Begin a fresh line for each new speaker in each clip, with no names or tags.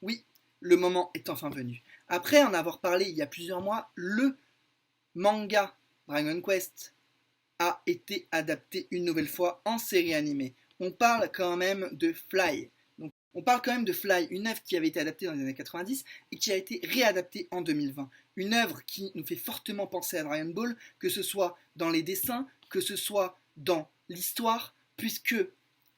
Oui, le moment est enfin venu. Après en avoir parlé il y a plusieurs mois, le manga Dragon Quest a été adapté une nouvelle fois en série animée. On parle quand même de Fly. Donc, on parle quand même de Fly, une œuvre qui avait été adaptée dans les années 90 et qui a été réadaptée en 2020. Une œuvre qui nous fait fortement penser à Dragon Ball, que ce soit dans les dessins, que ce soit dans l'histoire, puisque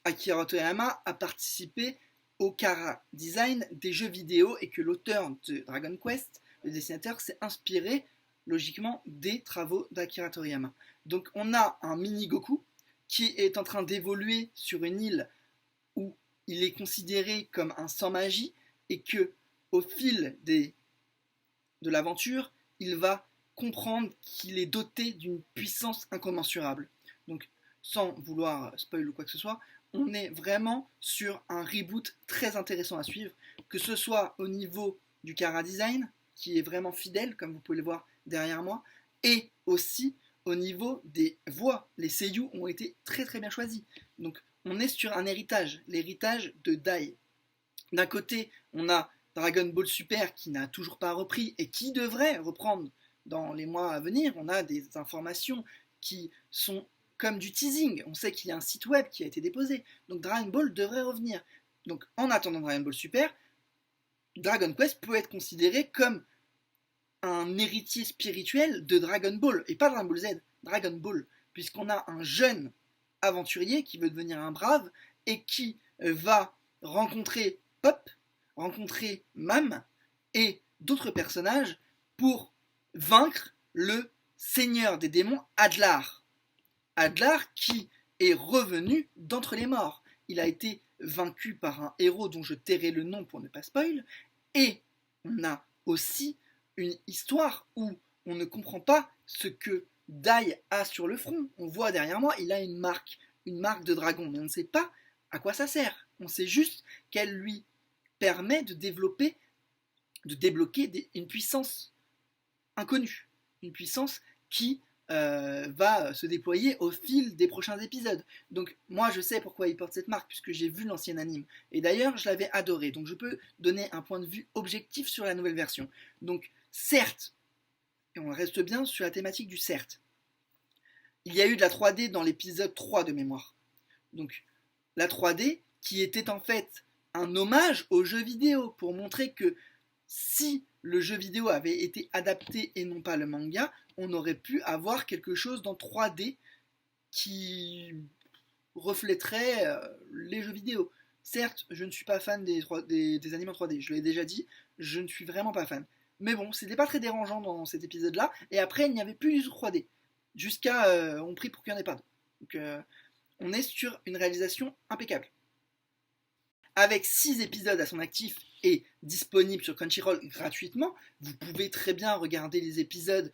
Akira Toriyama a participé au chara design des jeux vidéo et que l'auteur de Dragon Quest, le dessinateur, s'est inspiré logiquement des travaux d'Akira Toriyama. Donc on a un mini Goku qui est en train d'évoluer sur une île où il est considéré comme un sans magie et que au fil de l'aventure, il va comprendre qu'il est doté d'une puissance incommensurable. Donc sans vouloir spoil ou quoi que ce soit, on est vraiment sur un reboot très intéressant à suivre, que ce soit au niveau du chara design, qui est vraiment fidèle, comme vous pouvez le voir derrière moi, et aussi au niveau des voix. Les seiyuu ont été très très bien choisis. Donc on est sur un héritage, l'héritage de Dai. D'un côté, on a Dragon Ball Super qui n'a toujours pas repris et qui devrait reprendre dans les mois à venir. On a des informations qui sont comme du teasing. On sait qu'il y a un site web qui a été déposé. Donc Dragon Ball devrait revenir. Donc en attendant Dragon Ball Super, Dragon Quest peut être considéré comme un héritier spirituel de Dragon Ball, et pas Dragon Ball Z, Dragon Ball, puisqu'on a un jeune aventurier qui veut devenir un brave et qui va rencontrer Pop, rencontrer Mam et d'autres personnages pour vaincre le seigneur des démons Adlar. Adlar qui est revenu d'entre les morts. Il a été vaincu par un héros dont je tairai le nom pour ne pas spoil, et on a aussi une histoire où on ne comprend pas ce que Dai a sur le front. On voit derrière moi, il a une marque de dragon, mais on ne sait pas à quoi ça sert. On sait juste qu'elle lui permet de développer, de débloquer une puissance inconnue, une puissance qui va se déployer au fil des prochains épisodes. Donc moi je sais pourquoi il porte cette marque, puisque j'ai vu l'ancien anime. Et d'ailleurs je l'avais adoré, donc je peux donner un point de vue objectif sur la nouvelle version. Donc certes, et on reste bien sur la thématique du certes, il y a eu de la 3D dans l'épisode 3 de mémoire. Donc la 3D qui était en fait un hommage au jeu vidéo, pour montrer que si le jeu vidéo avait été adapté et non pas le manga, on aurait pu avoir quelque chose dans 3D qui reflèterait les jeux vidéo. Certes, je ne suis pas fan des animes en 3D, je l'ai déjà dit, je ne suis vraiment pas fan. Mais bon, c'était pas très dérangeant dans cet épisode-là, et après, il n'y avait plus du tout 3D. Jusqu'à on prie pour qu'il n'y en ait pas. Donc, on est sur une réalisation impeccable. Avec 6 épisodes à son actif et disponibles sur Crunchyroll gratuitement, vous pouvez très bien regarder les épisodes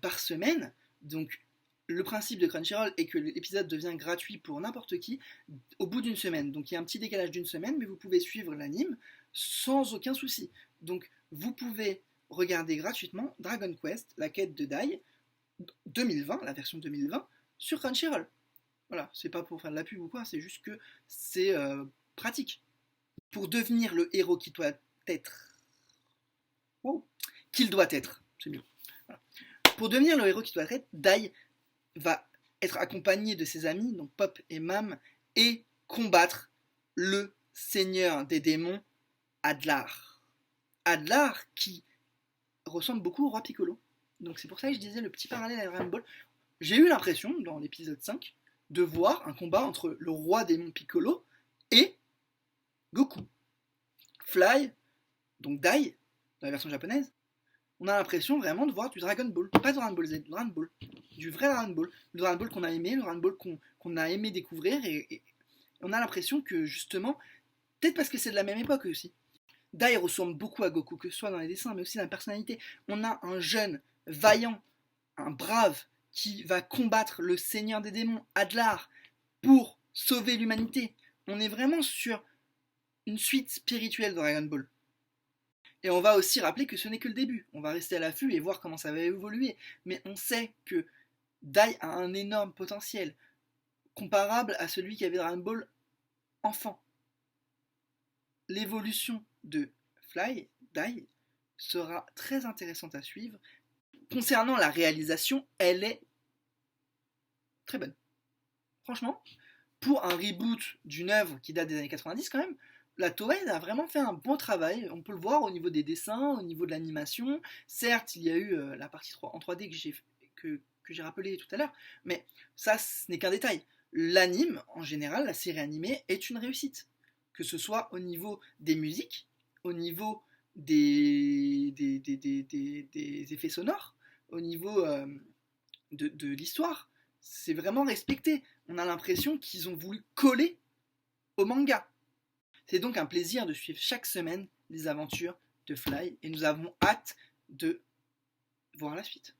par semaine. Donc le principe de Crunchyroll est que l'épisode devient gratuit pour n'importe qui au bout d'une semaine. Donc il y a un petit décalage d'une semaine, mais vous pouvez suivre l'anime sans aucun souci. Donc vous pouvez regarder gratuitement Dragon Quest, la quête de Dai 2020, la version 2020, sur Crunchyroll. Voilà, c'est pas pour faire de la pub ou quoi, c'est juste que c'est pratique. Pour devenir le héros qu'il doit être. Oh, qu'il doit être, c'est mieux. Voilà. Pour devenir le héros qu'il doit être, Dai va être accompagné de ses amis, donc Pop et Mam, et combattre le seigneur des démons, Adlar. Adlar qui ressemble beaucoup au roi Piccolo. Donc c'est pour ça que je disais le petit parallèle à Dragon Ball. J'ai eu l'impression, dans l'épisode 5, de voir un combat entre le roi démon Piccolo et Goku. Fly, donc Dai, dans la version japonaise, on a l'impression vraiment de voir du Dragon Ball. Pas du Dragon Ball Z, du Dragon Ball. Du vrai Dragon Ball. Le Dragon Ball qu'on a aimé, le Dragon Ball qu'on a aimé découvrir. Et on a l'impression que justement, peut-être parce que c'est de la même époque aussi, Dai ressemble beaucoup à Goku, que ce soit dans les dessins, mais aussi dans la personnalité. On a un jeune, vaillant, un brave, qui va combattre le seigneur des démons, Adlar, pour sauver l'humanité. On est vraiment sur une suite spirituelle de Dragon Ball. Et on va aussi rappeler que ce n'est que le début. On va rester à l'affût et voir comment ça va évoluer. Mais on sait que Dai a un énorme potentiel, comparable à celui qu'avait Dragon Ball enfant. L'évolution de Fly Die sera très intéressante à suivre. Concernant la réalisation, elle est très bonne. Franchement, pour un reboot d'une œuvre qui date des années 90 quand même, la Toei a vraiment fait un bon travail. On peut le voir au niveau des dessins, au niveau de l'animation. Certes, il y a eu la partie 3 en 3D que j'ai rappelé tout à l'heure, mais ça, ce n'est qu'un détail. L'anime, en général, la série animée, est une réussite. Que ce soit au niveau des musiques, au niveau des effets sonores, au niveau de l'histoire. C'est vraiment respecté. On a l'impression qu'ils ont voulu coller au manga. C'est donc un plaisir de suivre chaque semaine les aventures de Fly et nous avons hâte de voir la suite.